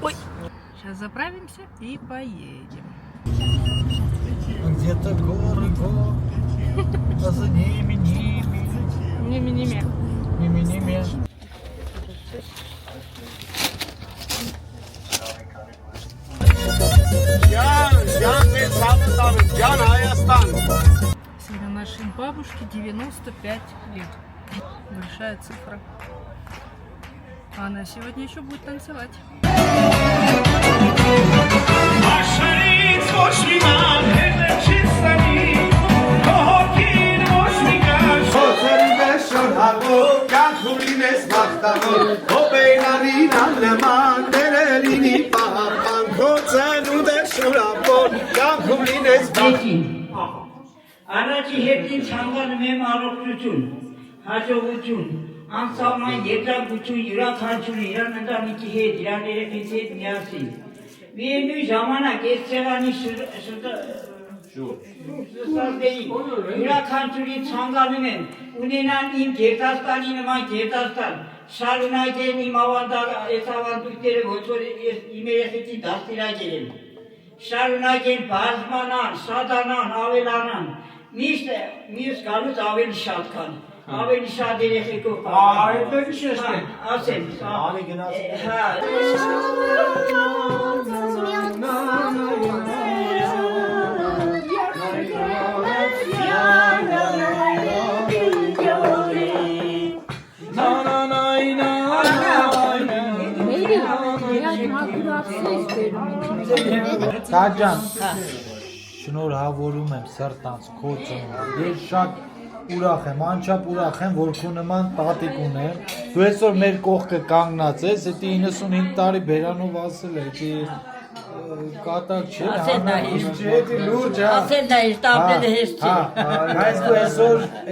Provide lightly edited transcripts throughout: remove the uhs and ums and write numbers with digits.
Ой. Сейчас заправимся и поедем. Где-то горы, а за ними. Ними. Can Hayastan. Сегодня нашей бабушке 95 лет. Большая цифра. А она сегодня еще будет танцевать. Առաջի հետին ցանկանում եմ առողջություն, հաջողություն, անսահման երջանկություն յուրաքանչյուրի իր ընտանիքի հետ, իր երեխեքի հետ միասին։ Միևնույն ժամանակ այս ցեղանի շուրջ յուրաքանչյուրի ցանկանում եմ ունենալ իմ Գերդաստանի նման Գերդաստան, շարունակեն իմ ավանդույթները, ոչ որ իմ երեխեքի դաստիարակել եմ։ Շարունակեն բազմանան, շատանան, ավելանան, մյուս գալուց ավելի շատ կան, ավելի շատ երեխեքով կան։ Այդպես շեշտեն։ Ասեմ, Ալի Տաջան, շնորհավորում եմ սրտանց քո ծնունդ։ Ես շատ ուրախ եմ, անչափ ուրախ եմ, որ քո նման տատիկ ունեմ։ Դու այսօր մեր կողքը կանգնած ես, դա 95 տարի բերանով ասել է, դա կատակ չէ, դա լուրջ է։ ասել դա իր տապները հեշտ չէ։ Բայց դու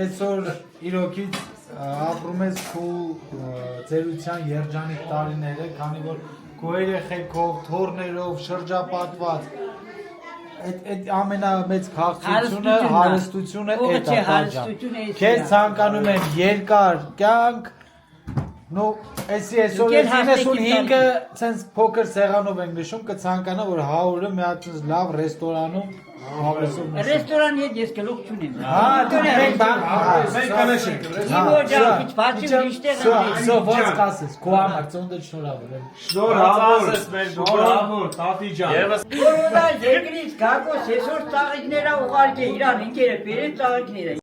այսօր իրոքից ապրում ես քո ծերության երջանիկ տարիները, քանի որ քո երեխեքով, թոռներով շրջապատված այդ ամենամեծ քաղցրությունը, հարստությունը այդ է տաջան։ Քեզ ցանկանում եմ երկար կյանք, նո այսօր 95-ը ցենց փոքր սեղանով ենք նշում, կցանկանա որ 100-ը մի հատ լավ ռեստորանում հավեսով նշում։ Ռեստորանի հետ ես գլուխ չունեմ։ մենք կանեշենք։ Իվոջակից բացի ուրիշ տեղ եմ։ Ոնց կասես, քո համար ծնունդը շնորհավոր եմ։ Շնորհավոր, տատի ջան։ Որոնա երկրից գակոս այսօր ծաղիկները ուղարկե իրան ինքերը բերեն ծաղիկները։